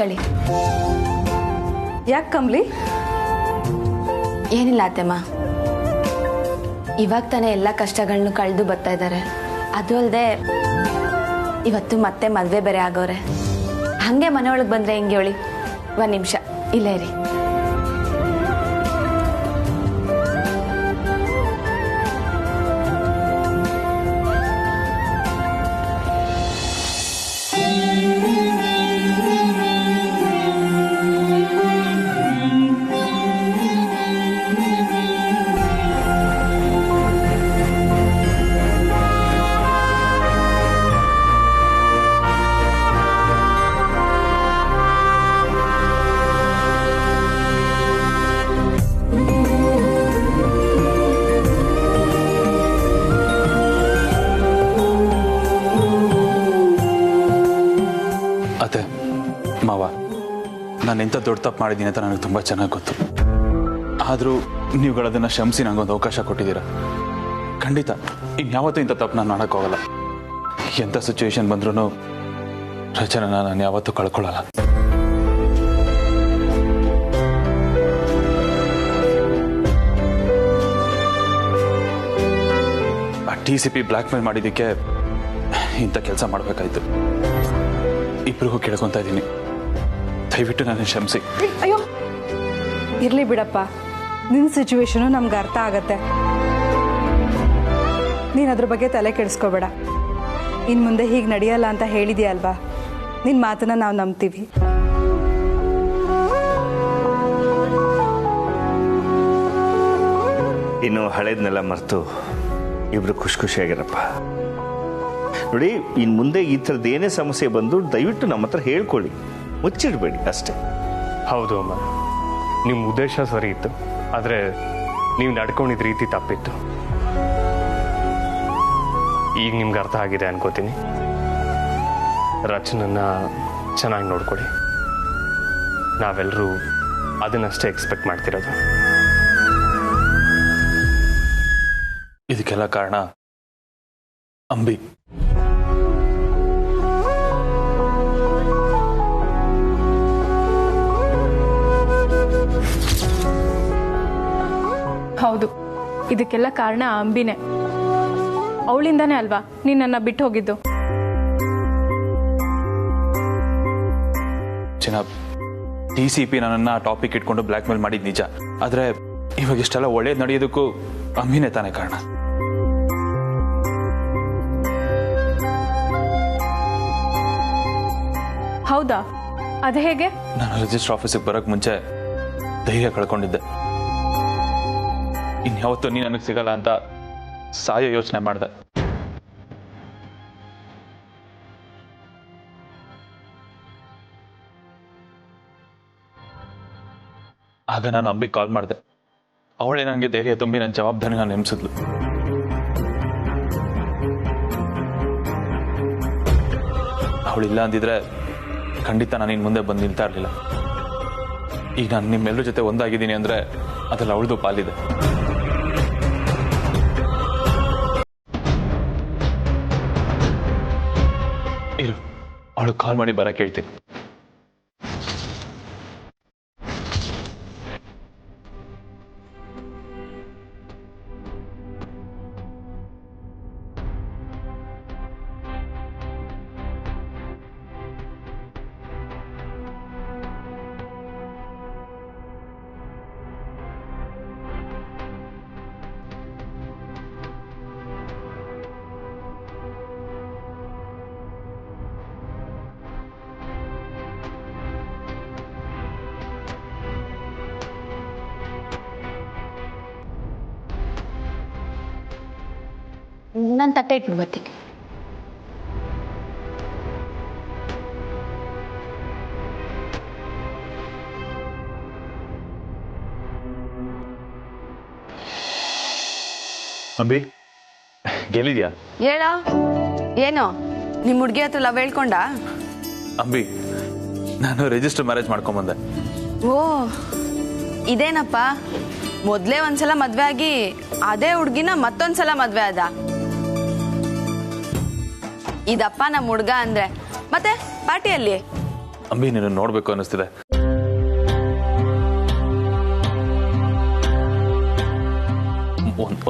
ಕೂತ್ಕೊಳ್ಳಿ. ಯಾಕೆ ಕಮ್ಲಿ? ಏನಿಲ್ಲ ಅತ್ತೆಮ್ಮ, ಇವಾಗ ತಾನೇ ಎಲ್ಲ ಕಷ್ಟಗಳನ್ನೂ ಕಳೆದು ಬರ್ತಾ ಇದ್ದಾರೆ. ಅದು ಅಲ್ಲದೆ ಇವತ್ತು ಮತ್ತೆ ಮದುವೆ ಬೇರೆ ಆಗೋರೆ. ಹಾಗೆ ಮನೆಯೊಳಗೆ ಬಂದರೆ ಹೆಂಗೆ ಹೇಳಿ? ಒಂದು ನಿಮಿಷ ಇಲ್ಲೇ ರೀ. ಮಾವ, ನಾನು ಎಂಥ ದೊಡ್ಡ ತಪ್ಪು ಮಾಡಿದ್ದೀನಿ ಅಂತ ನನಗೆ ತುಂಬ ಚೆನ್ನಾಗಿ ಗೊತ್ತು. ಆದರೂ ನೀವುಗಳದನ್ನು ಕ್ಷಮಿಸಿ ನನಗೊಂದು ಅವಕಾಶ ಕೊಟ್ಟಿದ್ದೀರಾ. ಖಂಡಿತ ಇನ್ಯಾವತ್ತೂ ಇಂಥ ತಪ್ಪು ನಾನು ಮಾಡೋಕ್ಕೋಗಲ್ಲ. ಎಂಥ ಸಿಚುವೇಶನ್ ಬಂದ್ರೂ ರಚನೆ ನಾನು ಯಾವತ್ತೂ ಕಳ್ಕೊಳ್ಳಲ್ಲ. ಆ TCP ಬ್ಲ್ಯಾಕ್ ಮೇಲ್ ಮಾಡಿದ್ದಕ್ಕೆ ಇಂಥ ಕೆಲಸ ಮಾಡಬೇಕಾಯ್ತು. ಇಬ್ಬರಿಗೂ ಕೇಳ್ಕೊತಾ ಇದ್ದೀನಿ, ದಯವಿಟ್ಟು ನಾನು ಕ್ಷಮಿಸಿ. ಅಯ್ಯೋ ಇರ್ಲಿ ಬಿಡಪ್ಪ, ನಿನ್ನ ಸಿಚುವೇಶನು ನಮ್ಗೆ ಅರ್ಥ ಆಗತ್ತೆ. ನೀನು ಅದ್ರ ಬಗ್ಗೆ ತಲೆ ಕೆಡಿಸ್ಕೋಬೇಡ. ಇನ್ನು ಮುಂದೆ ಹೀಗೆ ನಡೆಯಲ್ಲ ಅಂತ ಹೇಳಿದೆಯಲ್ವಾ, ನಿನ್ನ ಮಾತನ್ನ ನಾವು ನಂಬ್ತೀವಿ. ಇನ್ನು ಹಳೇದನ್ನೆಲ್ಲ ಮರೆತು ಇಬ್ರು ಖುಷಿಯಾಗಿರಪ್ಪ. ನೋಡಿ, ಇನ್ನು ಮುಂದೆ ಈ ಥರದ್ದು ಏನೇ ಸಮಸ್ಯೆ ಬಂದು ದಯವಿಟ್ಟು ನಮ್ಮ ಹತ್ರ ಹೇಳ್ಕೊಳ್ಳಿ, ಮುಚ್ಚಿಡಬೇಡಿ ಅಷ್ಟೇ. ಹೌದು ಅಮ್ಮ, ನಿಮ್ಮ ಉದ್ದೇಶ ಸರಿ ಇತ್ತು, ಆದರೆ ನೀವು ನಡ್ಕೊಂಡಿದ್ದ ರೀತಿ ತಪ್ಪಿತ್ತು. ಈಗ ನಿಮ್ಗೆ ಅರ್ಥ ಆಗಿದೆ ಅನ್ಕೋತೀನಿ. ರಚನನ್ನ ಚೆನ್ನಾಗಿ ನೋಡ್ಕೊಳ್ಳಿ. ನಾವೆಲ್ಲರೂ ಅದನ್ನಷ್ಟೇ ಎಕ್ಸ್ಪೆಕ್ಟ್ ಮಾಡ್ತಿರೋದು. ಇದಕ್ಕೆಲ್ಲ ಕಾರಣ ಅಂಬಿ. ಹೌದು, ಇದಕ್ಕೆಲ್ಲ ಕಾರಣ ಅಂಬಿನೇ. ಅವಳಿಂದಾನೇ ಅಲ್ವಾ ನೀನನ್ನ ಬಿಟ್ಟು ಹೋಗಿದ್ದು. TCP ನನ್ನನ್ನ ಟಾಪಿಕ್ ಇಟ್ಕೊಂಡು ಬ್ಲ್ಯಾಕ್ ಮೇಲ್ ಮಾಡಿದ್ ನಿಜ. ಆದ್ರೆ ಇವಾಗ ಇಷ್ಟೆಲ್ಲ ಒಳ್ಳೇದು ನಡೆಯೋದಕ್ಕೂ ಅಂಬಿನೇ ತಾನೇ ಕಾರಣ. ಹೌದಾ? ಅದು ಹೇಗೆ? ನಾನು ರಿಜಿಸ್ಟರ್ ಆಫೀಸಿಗೆ ಬರೋಕ್ ಮುಂಚೆ ಧೈರ್ಯ ಕಳ್ಕೊಂಡಿದ್ದೆ. ಇನ್ಯಾವತ್ತೂ ನೀ ನನಗೆ ಸಿಗಲ್ಲ ಅಂತ ಸಾಯೋ ಯೋಚನೆ ಮಾಡಿದೆ. ಆಗ ನಾನು ಅಂಬಿಗೆ ಕಾಲ್ ಮಾಡಿದೆ. ಅವಳೇ ನನಗೆ ಧೈರ್ಯ ತುಂಬಿ ನನ್ನ ಜವಾಬ್ದಾರಿನ ನೆನೆಸಿದ್ಲು. ಅವಳಿಲ್ಲ ಅಂದಿದ್ರೆ ಖಂಡಿತ ನಾನು ಇನ್ನು ಮುಂದೆ ಬಂದು ನಿಲ್ತಾ ಇರಲಿಲ್ಲ. ಈಗ ನಾನು ನಿಮ್ಮೆಲ್ಲರ ಜೊತೆ ಒಂದಾಗಿದ್ದೀನಿ ಅಂದರೆ ಅದ್ರಲ್ಲಿ ಅವಳದು ಪಾಲಿದೆ. ಇರು, ಅವಳು ಕಾಲ್ ಮಾಡಿ ಬರಕ್ಕೆ ಹೇಳ್ತೀನಿ. ನಾನು ತಟ್ಟೆ ಇಟ್ಬಿಟ್ಟು ಬರ್ತೀನಿ. ಅಂಬಿ, ಗೆಲ್ಲಿದ್ಯಾ? ಹೇಳ, ಏನು ನಿಮ್ಮ ಹುಡುಗಿ ಹತ್ರ ಲವ್ ಹೇಳ್ಕೊಂಡ? ಅಂಬಿ, ನಾನು ರಿಜಿಸ್ಟರ್ ಮ್ಯಾರೇಜ್ ಮಾಡ್ಕೊಂಬಂದೆ. ಓ, ಇದೇನಪ್ಪ, ಮೊದಲೇ ಒಂದ್ಸಲ ಮದ್ವೆ ಆಗಿ ಅದೇ ಹುಡುಗಿನ ಮತ್ತೊಂದ್ಸಲ ಮದ್ವೆ ಆದ. ಇದಪ್ಪ ನಮ್ಮ ಹುಡುಗ ಅಂದ್ರೆ. ಮತ್ತೆ ಪಾರ್ಟಿಯಲ್ಲಿ ಅಂಬಿ ನೀನು ನೋಡ್ಬೇಕು ಅನ್ನಿಸ್ತಿದೆ.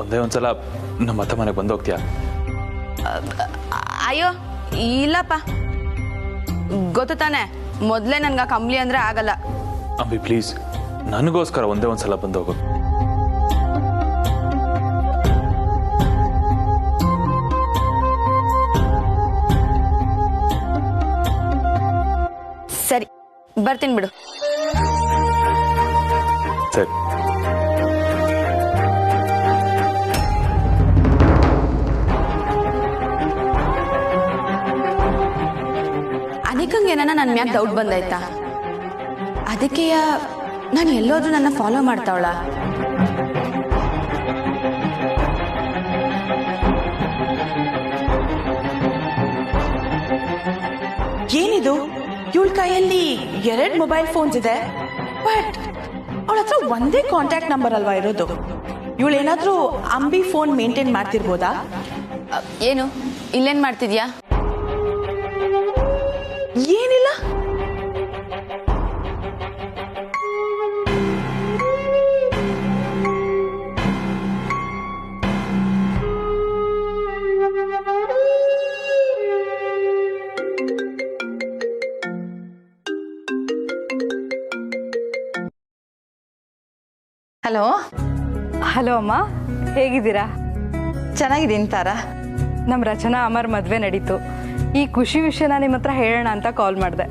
ಒಂದೇ ಒಂದ್ಸಲ ನಮ್ಮ ಅತ್ತೆ ಮನೆಗೆ ಬಂದು ಹೋಗ್ತೀಯಾ? ಅಯ್ಯೋ ಇಲ್ಲಪ್ಪ, ಗೊತ್ತು ತಾನೆ ಮೊದಲೇ ನನ್ಗೆ ಕಂಬ್ಲಿ ಅಂದ್ರೆ ಆಗಲ್ಲ. ಅಂಬಿ ಪ್ಲೀಸ್, ನನಗೋಸ್ಕರ ಒಂದೇ ಒಂದ್ಸಲ ಬಂದು ಹೋಗು. ಸರಿ ಬರ್ತೀನಿ ಬಿಡು. ಸರಿ. ಅನಿಕಂಗೆ ಏನಾನ ನನ್ನ ಮ್ಯಾಗ ಡೌಟ್ ಬಂದಾಯ್ತಾ? ಅದಕ್ಕೆ ನಾನು ಎಲ್ಲೋದ್ರೂ ನನ್ನ ಫಾಲೋ ಮಾಡ್ತಾವಳ. ಏನಿದು, ಇವಳ ಕೈಯಲ್ಲಿ 2 ಮೊಬೈಲ್ ಫೋನ್ಸ್ ಇದೆ, ಬಟ್ ಅವಳ ಹತ್ರ ಒಂದೇ ಕಾಂಟ್ಯಾಕ್ಟ್ ನಂಬರ್ ಅಲ್ವಾ ಇರೋದು. ಇವಳೇನಾದ್ರೂ ಅಂಬಿ ಫೋನ್ ಮೇಂಟೈನ್ ಮಾಡ್ತಿರ್ಬೋದಾ? ಏನು ಇಲ್ಲೇನ್ ಮಾಡ್ತಿದ್ಯಾ? ಏನಿಲ್ಲ. ಹಲೋ. ಹಲೋ ಅಮ್ಮ, ಹೇಗಿದ್ದೀರಾ? ಚೆನ್ನಾಗಿದ್ದೀನಿ ತಾರಾ. ನಮ್ಮ ರಚನಾ ಅಮರ್ ಮದುವೆ ನಡೀತು. ಈ ಖುಷಿ ವಿಷಯನ ನಿಮ್ಮ ಹತ್ರ ಹೇಳೋಣ ಅಂತ ಕಾಲ್ ಮಾಡಿದೆ.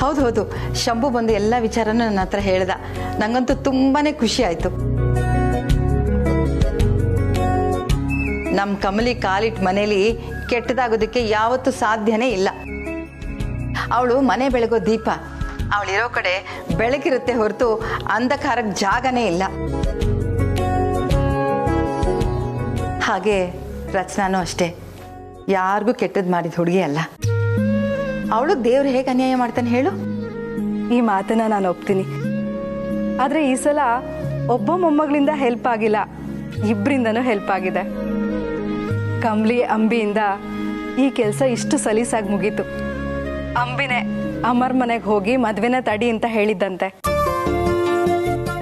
ಹೌದು, ಶಂಭು ಬಂದು ಎಲ್ಲ ವಿಚಾರನೂ ನನ್ನ ಹತ್ರ ಹೇಳ್ದ. ನಂಗಂತೂ ತುಂಬಾನೇ ಖುಷಿ ಆಯ್ತು. ನಮ್ಮ ಕಮಲಿ ಕಾಲಿಟ್ ಮನೇಲಿ ಕೆಟ್ಟದಾಗೋದಕ್ಕೆ ಯಾವತ್ತೂ ಸಾಧ್ಯನೇ ಇಲ್ಲ. ಅವಳು ಮನೆ ಬೆಳಗೋ ದೀಪ. ಅವಳಿರೋ ಕಡೆ ಬೆಳಕಿರುತ್ತೆ ಹೊರತು ಅಂಧಕಾರಕ್ಕೆ ಜಾಗನೇ ಇಲ್ಲ. ಹಾಗೆ ರಚನಾನೂ ಅಷ್ಟೇ, ಯಾರಿಗೂ ಕೆಟ್ಟದ್ದು ಮಾಡಿದ ಹುಡುಗಿ ಅಲ್ಲ. ಅವಳು ದೇವ್ರು ಹೇಗೆ ಅನ್ಯಾಯ ಮಾಡ್ತಾನೆ ಹೇಳು? ಈ ಮಾತನ್ನ ನಾನು ಒಪ್ತೀನಿ. ಆದರೆ ಈ ಸಲ ಒಬ್ಬ ಮೊಮ್ಮಗಳಿಂದ ಹೆಲ್ಪ್ ಆಗಿಲ್ಲ, ಇಬ್ಬರಿಂದನೂ ಹೆಲ್ಪ್ ಆಗಿದೆ. ಕಮ್ಲಿ ಅಂಬಿಯಿಂದ ಈ ಕೆಲಸ ಇಷ್ಟು ಸಲೀಸಾಗಿ ಮುಗೀತು. ಅಂಬಿನೇ ಅಮರ್ ಮನೆಗೆ ಹೋಗಿ ಮದ್ವೆನ ತಡಿ ಅಂತ ಹೇಳಿದ್ದಂತೆ.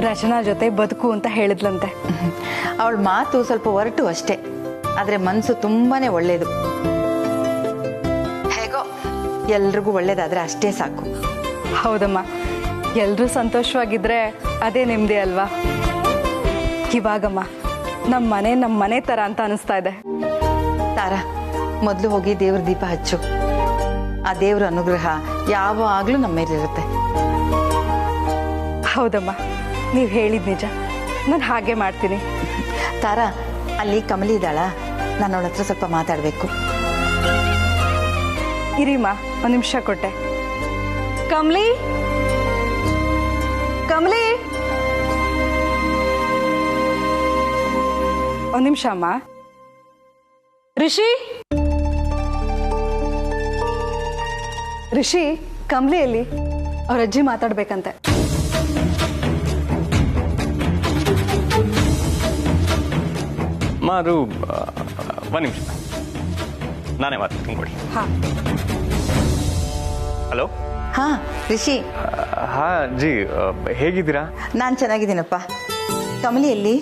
ರಚನಾ ಜೊತೆ ಬದುಕು ಅಂತ ಹೇಳಿದ್ಲಂತೆ. ಅವಳ ಮಾತು ಸ್ವಲ್ಪ ಹೊರಟು ಅಷ್ಟೇ, ಆದರೆ ಮನಸ್ಸು ತುಂಬಾನೇ ಒಳ್ಳೇದು. ಹೇಗೋ ಎಲ್ರಿಗೂ ಒಳ್ಳೇದಾದ್ರೆ ಅಷ್ಟೇ ಸಾಕು. ಹೌದಮ್ಮ, ಎಲ್ರೂ ಸಂತೋಷವಾಗಿದ್ರೆ ಅದೇ ನೆಮ್ಮದಿ ಅಲ್ವಾ? ಇವಾಗಮ್ಮ ನಮ್ಮ ಮನೆ ತರ ಅಂತ ಅನಿಸ್ತಾ ಇದೆ. ತಾರಾ, ಮೊದಲು ಹೋಗಿ ದೇವ್ರ ದೀಪ ಹಚ್ಚು. ಆ ದೇವ್ರ ಅನುಗ್ರಹ ಯಾವಾಗ್ಲೂ ನಮ್ಮ ಮೇಲಿರುತ್ತೆ. ಹೌದಮ್ಮ, ನೀವು ಹೇಳಿದ್ ನಿಜ. ನಾನು ಹಾಗೆ ಮಾಡ್ತೀನಿ. ತಾರಾ, ಅಲ್ಲಿ ಕಮಲಿ ಇದ್ದಾಳ, ನಾನು ಅವಳ ಹತ್ರ ಸ್ವಲ್ಪ ಮಾತಾಡಬೇಕು. ಇರಿಮ್ಮ, ಒಂದು ನಿಮಿಷ ಕೊಟ್ಟೆ. ಕಮ್ಲಿ, ಕಮ್ಲಿ, ಒಂದು ನಿಮಿಷ ಅಮ್ಮ. ರಿಷಿ, ಕಮ್ಲಿಯಲ್ಲಿ ಅವ್ರ ಅಜ್ಜಿ ಮಾತಾಡ್ಬೇಕಂತೆ. ಮಾರು ಒಂದು ನಿಮಿಷ, ನಾನೇ ಮಾತಾಡ್ತೀನಿ ಕೊಡಿ. ಹಾಂ. ಹಲೋ. ಹಾ ರಿಷಿ. ಹಾ ಜಿ, ಹೇಗಿದ್ದೀರಾ? ನಾನು ಚೆನ್ನಾಗಿದ್ದೀನಪ್ಪ. ಕಮಲಿ ಎಲ್ಲಿ?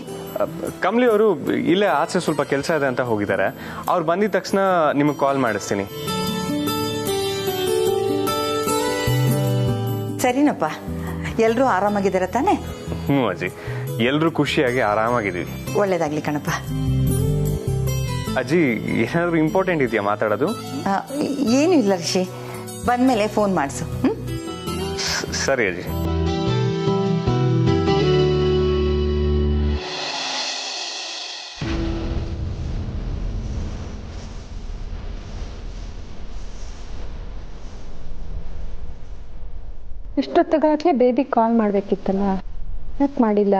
ಕಮಲಿ ಅವರು ಇಲ್ಲೇ ಆಚೆ ಸ್ವಲ್ಪ ಕೆಲಸ ಇದೆ ಅಂತ ಹೋಗಿದ್ದಾರೆ. ಅವ್ರು ಬಂದಿದ ತಕ್ಷಣ ನಿಮಗೆ ಕಾಲ್ ಮಾಡಿಸ್ತೀನಿ. ಸರಿನಪ್ಪ. ಎಲ್ಲರೂ ಆರಾಮಾಗಿದ್ದಾರೆ ತಾನೆ? ಹ್ಞೂ ಅಜ್ಜಿ, ಎಲ್ಲರೂ ಖುಷಿಯಾಗಿ ಆರಾಮಾಗಿದ್ದೀವಿ. ಒಳ್ಳೇದಾಗ್ಲಿ ಕಣಪ್ಪ. ಅಜ್ಜಿ, ಏನಾದರೂ ಇಂಪಾರ್ಟೆಂಟ್ ಇದೆಯಾ ಮಾತಾಡೋದು? ಏನೂ ಇಲ್ಲ ರಿಷಿ, ಬಂದ್ಮೇಲೆ ಫೋನ್ ಮಾಡಿಸು. ಸರಿ ಅಜ್ಜಿ. ಇಷ್ಟೊತ್ತಿಗಾಗಲೇ ಬೇಬಿ ಕಾಲ್ ಮಾಡಬೇಕಿತ್ತಲ್ಲ, ಯಾಕೆ ಮಾಡಿಲ್ಲ?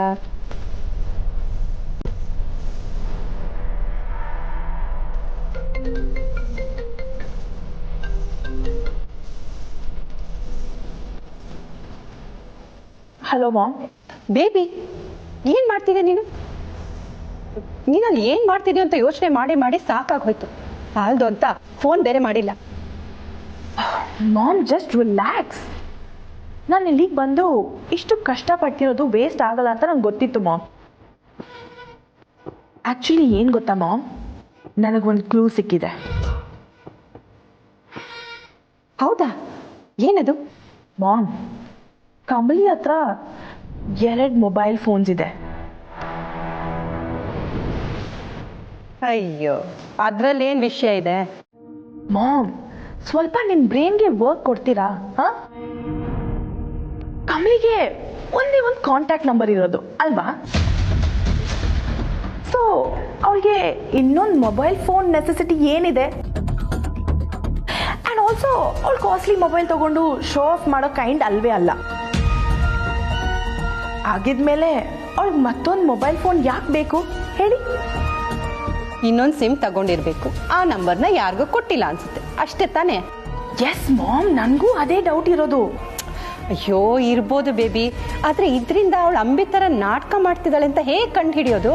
Hello ma'am. ಬೇಬಿ, ಏನು ಮಾಡ್ತಿದ್ದೆ ನೀನು? ನೀನಲ್ಲಿ ಏನು ಮಾಡ್ತಿದ್ದೆ ಅಂತ ಯೋಚನೆ ಮಾಡಿ ಮಾಡಿ ಸಾಕಾಗೋಯ್ತು. ಅಲ್ದು ಅಂತ ಫೋನ್ ಬೇರೆ ಮಾಡಿಲ್ಲ. Mom, just relax. ನಾನು ಇಲ್ಲಿಗೆ ಬಂದು ಇಷ್ಟು ಕಷ್ಟಪಟ್ಟಿರೋದು ವೇಸ್ಟ್ ಆಗಲ್ಲ ಅಂತ ನಂಗೆ ಗೊತ್ತಿತ್ತು ಮಾಮ್. ಆ್ಯಕ್ಚುಲಿ ಏನು ಗೊತ್ತಾ ಮಾಮ್, ನನಗೊಂದು ಕ್ಲೂ ಸಿಕ್ಕಿದೆ. ಹೌದಾ? ಏನದು? ಮಾಮ್, ಕಮಲಿ ಹತ್ರ 2 ಮೊಬೈಲ್ ಫೋನ್ಸ್ ಇದೆ. ಅಯ್ಯೋ, ಅದ್ರಲ್ಲೇನು ವಿಷಯ ಇದೆ? ಮಾಮ್, ಸ್ವಲ್ಪ ನಿಮ್ಮ ಬ್ರೈನ್ಗೆ ವರ್ಕ್ ಕೊಡ್ತೀರಾ? ಹಾಂ, ಕಮಲಿಗೆ ಒಂದೇ ಒಂದು ಕಾಂಟ್ಯಾಕ್ಟ್ ನಂಬರ್ ಇರೋದು ಅಲ್ವಾ? ಸೊ ಅವಳಿಗೆ ಇನ್ನೊಂದು ಮೊಬೈಲ್ ಫೋನ್ ನೆಸೆಸಿಟಿ ಏನಿದೆ? ಆ್ಯಂಡ್ ಆಲ್ಸೋ ಅವಳು ಕಾಸ್ಟ್ಲಿ ಮೊಬೈಲ್ ತಗೊಂಡು ಶೋ ಆಫ್ ಮಾಡೋ ಕೈಂಡ್ ಅಲ್ವೇ ಅಲ್ಲ. ಆಗಿದ್ಮೇಲೆ ಅವಳಿಗೆ ಮತ್ತೊಂದು ಮೊಬೈಲ್ ಫೋನ್ ಯಾಕೆ ಬೇಕು ಹೇಳಿ? ಇನ್ನೊಂದು ಸಿಮ್ ತಗೊಂಡಿರ್ಬೇಕು, ಆ ನಂಬರ್ನ ಯಾರಿಗೂ ಕೊಟ್ಟಿಲ್ಲ ಅನ್ಸುತ್ತೆ, ಅಷ್ಟೇ ತಾನೇ? ಎಸ್ ಮಾಮ್, ನನಗೂ ಅದೇ ಡೌಟ್ ಇರೋದು. ಅಯ್ಯೋ, ಇರ್ಬೋದು ಬೇಬಿ, ಆದ್ರೆ ಇದರಿಂದ ಅವಳು ಅಂಬಿ ಥರ ನಾಟಕ ಮಾಡ್ತಿದ್ದಾಳೆ ಅಂತ ಹೇಗೆ ಕಂಡು ಹಿಡಿಯೋದು?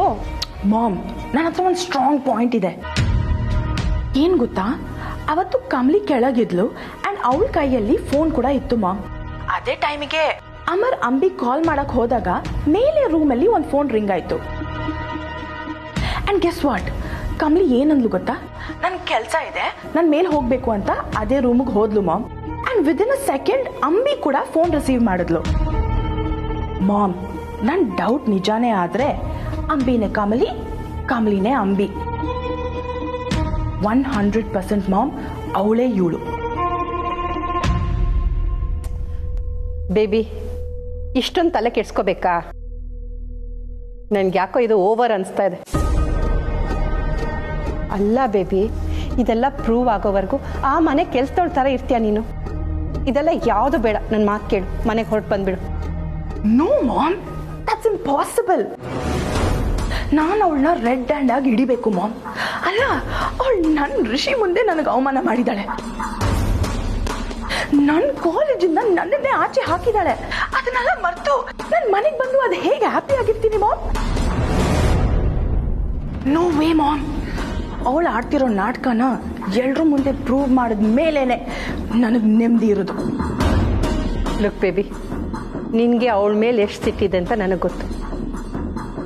ಮಾಮ್, ನನ್ನ ಹತ್ರ ಒಂದು ಸ್ಟ್ರಾಂಗ್ ಪಾಯಿಂಟ್ ಇದೆ. ಏನು ಗೊತ್ತಾ, ಅವತ್ತು ಕಮಲಿ ಕೆಳಗಿದ್ಲು ಆ್ಯಂಡ್ ಅವಳ ಕೈಯಲ್ಲಿ ಫೋನ್ ಕೂಡ ಇತ್ತು ಮಾಮ್. ಅದೇ ಟೈಮಿಗೆ ಅಮರ್ ಅಂಬಿ ಕಾಲ್ ಮಾಡಕ್ ಹೋದಾಗ ಮೇಲೆ ರೂಮಲ್ಲಿ ಒಂದು ಫೋನ್ ರಿಂಗ್ ಆಯ್ತು. ಆ್ಯಂಡ್ ಗೆಸ್ ವಾಟ್, ಕಮಲಿ ಏನಂದ್ಲು ಗೊತ್ತಾ? ನನ್ನ ಕೆಲಸ ಇದೆ, ನಾನು ಮೇಲೆ ಹೋಗಬೇಕು ಅಂತ ಅದೇ ರೂಮಿಗೆ ಹೋದ್ಲು mom. And within a second Ambi ಕೂಡ ಫೋನ್ ರಿಸೀವ್ ಮಾಡಿದ್ಲು. ಮಾಮ್, ನನ್ನ ಡೌಟ್ ನಿಜಾನೇ ಆದರೆ ಅಂಬಿನೇ ಕಮಲಿ, ಕಮಲಿನೇ ಅಂಬಿ. 100% ಮಾಮ್, ಅವಳೇ ಇವಳು. ಬೇಬಿ, ಇಷ್ಟೊಂದು ತಲೆ ಕೆಡ್ಸ್ಕೋಬೇಕಾ? ನನ್ಗೆ ಯಾಕೋ ಇದು ಓವರ್ ಅನಿಸ್ತಾ ಇದೆ. ಅಲ್ಲ ಬೇಬಿ, ಇದೆಲ್ಲ ಪ್ರೂವ್ ಆಗೋವರೆಗೂ ಆ ಮನೆ ಕೆಲ್ಸದವಳ ಥರ ಇರ್ತೀಯ ನೀನು? ಇದೆಲ್ಲ ಯಾವುದು ಬೇಡ, ನನ್ನ ಮಾತು ಕೇಳು, ಮನೆಗೆ ಹೊರಟು ಬಂದ್ಬಿಡು. No mom, that's impossible. ನಾನು ಅವಳನ್ನ ರೆಡ್ ಹ್ಯಾಂಡ್ ಆಗಿ ಹಿಡಿಬೇಕು ಮಾಮ್. ಅಲ್ಲ, ಅವಳು ನನ್ನ ಋಷಿ ಮುಂದೆ ನನಗೆ ಅವಮಾನ ಮಾಡಿದ್ದಾಳೆ. ನನ್ನ ಕಾಲೇಜಿಂದ ನನ್ನನ್ನೇ ಆಚೆ ಹಾಕಿದ್ದಾಳೆ. ಅದನ್ನೆಲ್ಲ ಮರೆತು ನನ್ನ ಮನೆಗೆ ಬಂದು ಅದು ಹೇಗೆ ಹ್ಯಾಪಿ ಆಗಿರ್ತೀನಿ ಮಾಮ್? No way mom. ಅವಳು ಆಡ್ತಿರೋ ನಾಟಕನ ಎಲ್ರ ಮುಂದೆ ಪ್ರೂವ್ ಮಾಡಿದ ಮೇಲೇನೆ ನನಗೆ ನೆಮ್ಮದಿ ಇರೋದು. ಲುಕ್ ಬೇಬಿ, ನಿನಗೆ ಅವಳ ಮೇಲೆ ಎಷ್ಟು ಸಿಟ್ಟಿದೆ ಅಂತ ನನಗೆ ಗೊತ್ತು.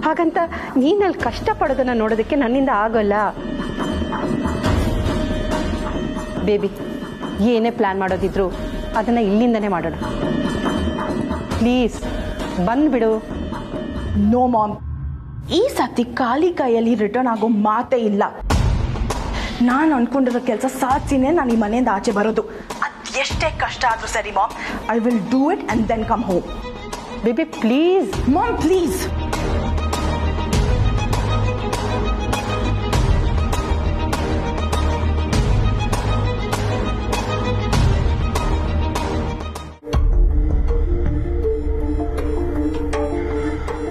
ಹಾಗಂತ ನೀನಲ್ಲಿ ಕಷ್ಟಪಡೋದನ್ನ ನೋಡೋದಕ್ಕೆ ನನ್ನಿಂದ ಆಗೋಲ್ಲ ಬೇಬಿ. ಏನೇ ಪ್ಲಾನ್ ಮಾಡೋದಿದ್ರು ಅದನ್ನ ಇಲ್ಲಿಂದನೇ ಮಾಡೋಣ. ಪ್ಲೀಸ್ ಬಂದ್ಬಿಡು. ನೋ ಮಾಮ್, ಈ ಸತಿ ಖಾಲಿ ಕೈಯಲ್ಲಿ ರಿಟರ್ನ್ ಆಗೋ ಮಾತೇ ಇಲ್ಲ. ನಾನು ಅನ್ಕೊಂಡಿರೋ ಕೆಲಸ ಸಾಧಿಸಿನೇ ನಾನು ಈ ಮನೆಯಿಂದ ಆಚೆ ಬರೋದು. ಅದು ಎಷ್ಟೇ ಕಷ್ಟ ಆದ್ರೂ ಸರಿ mom, I will do it and then come home. Baby please. Mom please.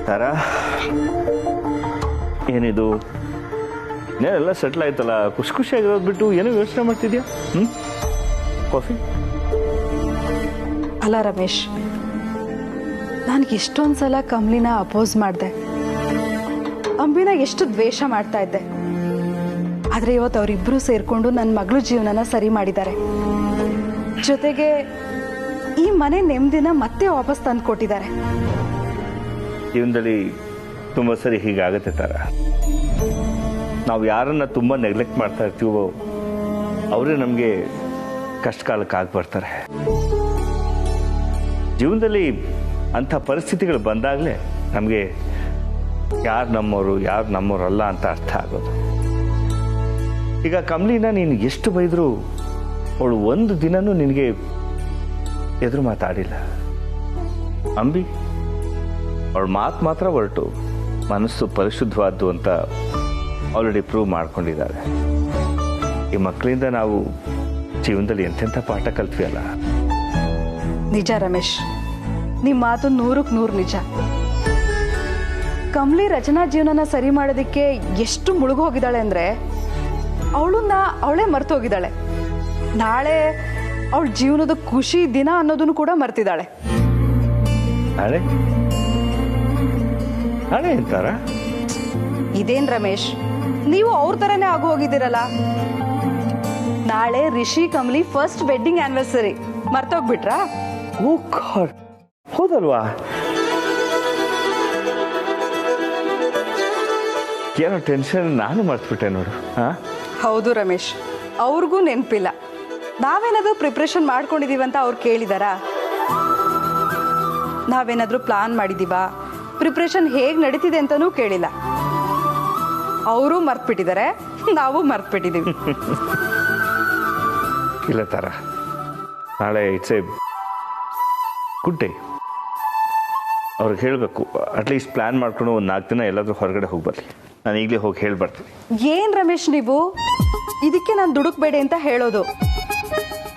Tara, ಏನಿದು? ಏನೆಲ್ಲ ಸೆಟ್ಲ್ ಆಯ್ತಲ್ಲ, ಖುಷಿ ಖುಷಿಯಾಗಿರೋದು ಬಿಟ್ಟು ಏನೋ ಯೋಚನೆ ಮಾಡ್ತಿದ್ಯಾ? ಕಾಫಿ? ಅಲ್ಲ ರಮೇಶ್, ನನಗೆ ಎಷ್ಟೊಂದು ಸಲ ಕಮಲಿನ ಅಪೋಸ್ ಮಾಡಿದೆ, ಅಂಬಿನ ಎಷ್ಟು ದ್ವೇಷ ಮಾಡ್ತಾ ಇದ್ದೆ. ಆದರೆ ಇವತ್ತು ಅವರಿಬ್ಬರು ಸೇರಿಕೊಂಡು ನನ್ನ ಮಗಳ ಜೀವನನ ಸರಿ ಮಾಡಿದ್ದಾರೆ. ಜೊತೆಗೆ ಈ ಮನೆ ನೆಮ್ಮದಿನ ಮತ್ತೆ ವಾಪಸ್ ತಂದು ಕೊಟ್ಟಿದ್ದಾರೆ. ಜೀವನದಲ್ಲಿ ತುಂಬ ಸರಿ ಹೀಗಾಗತ್ತೆ ತಾರ. ನಾವು ಯಾರನ್ನ ತುಂಬ ನೆಗ್ಲೆಕ್ಟ್ ಮಾಡ್ತಾ ಇರ್ತೀವೋ ಅವರೇ ನಮಗೆ ಕಷ್ಟ ಕಾಲಕ್ಕೆ ಆಗಿ ಬರ್ತಾರೆ. ಜೀವನದಲ್ಲಿ ಅಂಥ ಪರಿಸ್ಥಿತಿಗಳು ಬಂದಾಗಲೇ ನಮಗೆ ಯಾರು ನಮ್ಮವರು ಯಾರು ನಮ್ಮವರಲ್ಲ ಅಂತ ಅರ್ಥ ಆಗೋದು. ಈಗ ಕಮಲಿನ ನೀನು ಎಷ್ಟು ಬೈದರೂ ಅವಳು ಒಂದು ದಿನನೂ ನಿನಗೆ ಎದುರು ಮಾತಾಡಿಲ್ಲ. ಅಂಬಿ ಅವಳ ಮಾತು ಮಾತ್ರ ಹೊರಟು ಮನಸ್ಸು ಪರಿಶುದ್ಧವಾದ್ದು ಅಂತ ಆಲ್ರೆಡಿ ಪ್ರೂವ್ ಮಾಡ್ಕೊಂಡಿದ್ದಾರೆ. ಈ ಮಕ್ಕಳಿಂದ ನಾವು ಜೀವನದಲ್ಲಿ ಎಂತೆಂಥ ಪಾಠ ಕಲ್ತ್ವಿ ಅಲ್ಲ. ನಿಜ ರಮೇಶ್, ನಿಮ್ಮ ಮಾತು 100ಕ್ಕೆ 100 ನಿಜ. ಕಮಲಿ ರಚನಾ ಜೀವನನ ಸರಿ ಮಾಡೋದಕ್ಕೆ ಎಷ್ಟು ಮುಳುಗೋಗಿದ್ದಾಳೆ ಅಂದರೆ ಅವಳನ್ನ ಅವಳೇ ಮರ್ತು ಹೋಗಿದ್ದಾಳೆ. ನಾಳೆ ಅವಳ ಜೀವನದ ಖುಷಿ ದಿನ ಅನ್ನೋದನ್ನು ಕೂಡ ಮರ್ತಿದ್ದಾಳೆ. ನಾಳೆ ನಾಳೆ ಅಂತಾರ? ಇದೇನ್ ರಮೇಶ್, ನೀವು ಅವ್ರ ಥರನೇ ಆಗು ಹೋಗಿದ್ದೀರಲ್ಲ. ನಾಳೆ Rishi Kamali first wedding anniversary, ಮರ್ತೋಗ್ಬಿಟ್ರಾ? ಓ ಗಾಡ್, ಹೌದಲ್ವಾ? ಏನೋ ಟೆನ್ಷನ್ ನಾನು ಮರ್ತ್ಬಿಟ್ಟೆ ನೋಡು. ಹಾಂ, ಹೌದು ರಮೇಶ್, ಅವ್ರಿಗೂ ನೆನಪಿಲ್ಲ. ನಾವೇನಾದರೂ ಪ್ರಿಪ್ರೇಷನ್ ಮಾಡ್ಕೊಂಡಿದ್ದೀವಂತ ಅವ್ರು ಕೇಳಿದಾರಾ? ನಾವೇನಾದರೂ ಪ್ಲಾನ್ ಮಾಡಿದ್ದೀವಾ? ಪ್ರಿಪ್ರೇಷನ್ ಹೇಗೆ ನಡೀತಿದೆ ಅಂತಲೂ ಕೇಳಿಲ್ಲ. ಅವರು ಮರ್ತ್ಬಿಟ್ಟಿದ್ದಾರೆ, ನಾವು ಮರ್ತ್ಬಿಟ್ಟಿದ್ದೀವಿ. ಇಲ್ಲ ತಾರ, ನಾಳೆ ಇಟ್ಸ್ ಎ ಗುಡ್ ಡೇ. ಅವ್ರಿಗೆ ಹೇಳಬೇಕು, ಅಟ್ಲೀಸ್ಟ್ ಪ್ಲ್ಯಾನ್ ಮಾಡ್ಕೊಂಡು ಒಂದು 4 ದಿನ ಎಲ್ಲಾದರೂ ಹೊರಗಡೆ ಹೋಗಿ ಬರಲಿ. ನಾನು ಈಗಲೇ ಹೋಗಿ ಹೇಳಿ ಬರ್ತೀನಿ. ಏನು ರಮೇಶ್ ನೀವು ಇದಕ್ಕೆ ನಾನು ದುಡುಕ್ಬೇಡಿ ಅಂತ ಹೇಳೋದು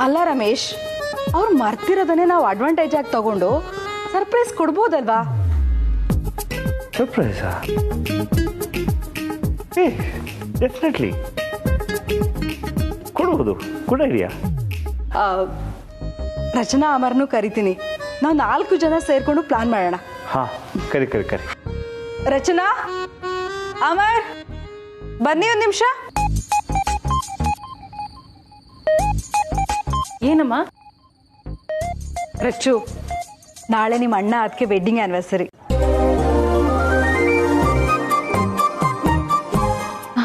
ಅಲ್ಲ ರಮೇಶ್. ಅವ್ರು ಮರ್ತಿರೋದನ್ನೇ ನಾವು ಅಡ್ವಾಂಟೇಜ್ ಆಗಿ ತಗೊಂಡು ಸರ್ಪ್ರೈಸ್ ಕೊಡ್ಬೋದಲ್ವಾ? ಸರ್ಪ್ರೈಸಾ? ಡೆಫಿನೆಟ್ಲಿ ಕೊಡ್ಬೋದು. Good idea. ರಚನಾ ಅಮರ್ನು ಕರಿತೀನಿ. ನಾವು 4 ಜನ ಸೇರ್ಕೊಂಡು ಪ್ಲಾನ್ ಮಾಡೋಣ. ಹಾಂ, ಕರಿ. ರಚನಾ, ಅಮರ್, ಬನ್ನಿ ಒಂದು ನಿಮಿಷ. ಏನಮ್ಮ? ರಚ್ಚು, ನಾಳೆ ನಿಮ್ಮ ಅಣ್ಣ ಅದಕ್ಕೆ ವೆಡ್ಡಿಂಗ್ ಆ್ಯನಿವರ್ಸರಿ.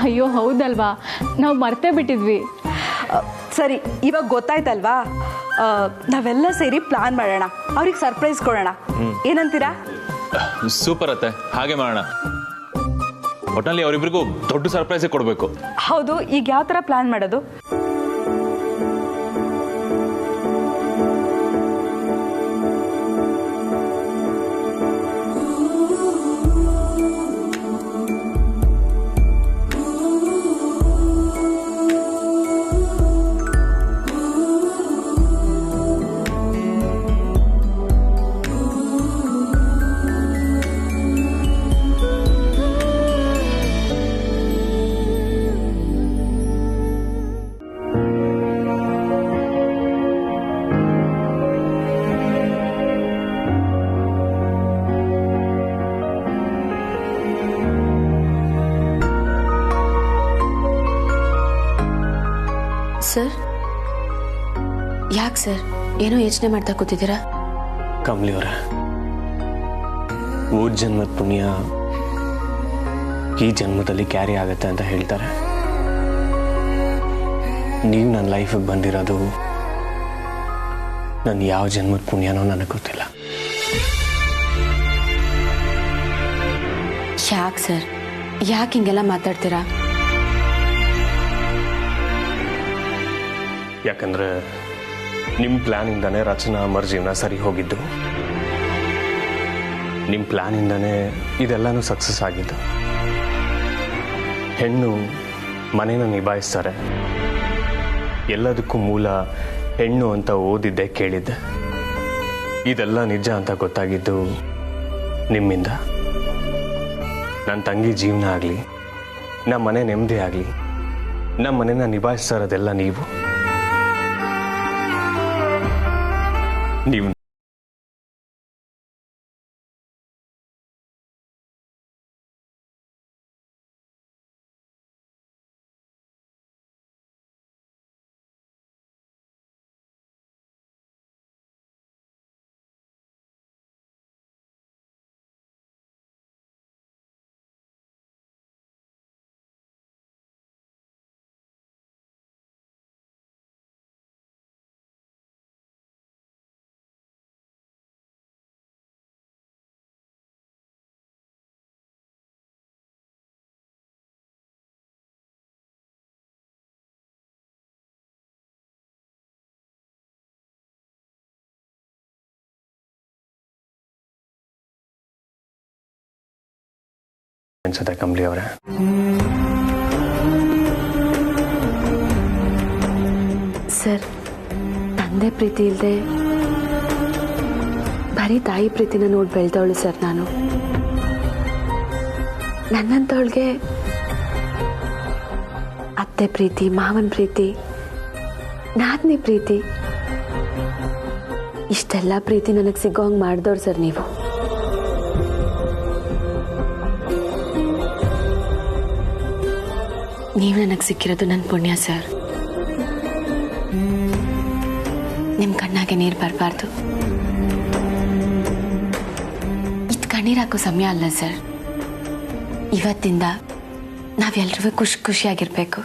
ಅಯ್ಯೋ ಹೌದಲ್ವಾ, ನಾವು ಮರ್ತೇ ಬಿಟ್ಟಿದ್ವಿ. ಸರಿ, ಇವಾಗ ಗೊತ್ತಾಯ್ತಲ್ವಾ? ನಾವೆಲ್ಲ ಸೇರಿ ಪ್ಲಾನ್ ಮಾಡೋಣ, ಅವ್ರಿಗೆ ಸರ್ಪ್ರೈಸ್ ಕೊಡೋಣ. ಏನಂತೀರಾ? ಸೂಪರ್ ಅತ್ತೆ, ಹಾಗೆ ಮಾಡೋಣ. ಒಟ್ಟಿನಲ್ಲಿ ಅವರಿಬ್ಬರಿಗೂ ದೊಡ್ಡ ಸರ್ಪ್ರೈಸೇ ಕೊಡಬೇಕು. ಹೌದು, ಈಗ ಯಾವ ಥರ ಪ್ಲಾನ್ ಮಾಡೋದು? ಸರ್, ಯಾಕೆ ಸರ್ ಏನೋ ಯೋಚನೆ ಮಾಡ್ತಾ ಕೂತಿದ್ದೀರಾ? ಕಮಲಿ ಅವರ ಓದ್ ಜನ್ಮದ ಪುಣ್ಯ ಈ ಜನ್ಮದಲ್ಲಿ ಕ್ಯಾರಿ ಆಗುತ್ತೆ ಅಂತ ಹೇಳ್ತಾರೆ. ನೀವು ನನ್ನ ಲೈಫಿಗೆ ಬಂದಿರೋದು ನನ್ನ ಯಾವ ಜನ್ಮದ ಪುಣ್ಯನೋ ನನಗೆ ಗೊತ್ತಿಲ್ಲ. ಯಾಕೆ ಸರ್, ಯಾಕೆ ಹಿಂಗೆಲ್ಲ ಮಾತಾಡ್ತೀರಾ? ಯಾಕಂದರೆ ನಿಮ್ಮ ಪ್ಲ್ಯಾನಿಂದನೇ ರಚನಾ ಅಮರ್ ಜೀವನ ಸರಿ ಹೋಗಿದ್ದು. ನಿಮ್ಮ ಪ್ಲ್ಯಾನಿಂದನೇ ಇದೆಲ್ಲನೂ ಸಕ್ಸಸ್ ಆಗಿದ್ದು. ಹೆಣ್ಣು ಮನೇನ ನಿಭಾಯಿಸ್ತಾರೆ, ಎಲ್ಲದಕ್ಕೂ ಮೂಲ ಹೆಣ್ಣು ಅಂತ ಓದಿದ್ದೆ ಕೇಳಿದ್ದೆ. ಇದೆಲ್ಲ ನಿಜ ಅಂತ ಗೊತ್ತಾಗಿದ್ದು ನಿಮ್ಮಿಂದ. ನನ್ನ ತಂಗಿ ಜೀವನ ಆಗಲಿ, ನಮ್ಮ ಮನೆ ನೆಮ್ಮದಿ ಆಗಲಿ, ನಮ್ಮ ಮನೇನ ನಿಭಾಯಿಸ್ತಾ ಇರೋದೆಲ್ಲ ನೀವು. ಅನ್ಸುತ್ತೆ ಕಮಲಿ ಅವರೇ. ಸರ್, ತಂದೆ ಪ್ರೀತಿ ಇಲ್ಲದೆ ಬರೀ ತಾಯಿ ಪ್ರೀತಿನ ನೋಡಿ ಬೆಳೆದವಳು ಸರ್ ನಾನು. ನನ್ನಂತವಳಿಗೆ ಅತ್ತೆ ಪ್ರೀತಿ, ಮಾವನ ಪ್ರೀತಿ, ನಾದ್ನಿ ಪ್ರೀತಿ, ಇಷ್ಟೆಲ್ಲ ಪ್ರೀತಿ ನನಗೆ ಸಿಗೋ ಹಂಗೆ ಮಾಡಿದವ್ರು ಸರ್ ನೀವು. ನೀವು ನನಗೆ ಸಿಕ್ಕಿರೋದು ನನ್ನ ಪುಣ್ಯ ಸರ್. ನಿಮ್ಮ ಕಣ್ಣಾಗೆ ನೀರು ಬರಬಾರ್ದು. ಕಣ್ಣೀರು ಹಾಕೋ ಸಮಯ ಅಲ್ಲ ಸರ್. ಇವತ್ತಿಂದ ನಾವೆಲ್ರಿಗೂ ಖುಷಿಯಾಗಿರ್ಬೇಕು.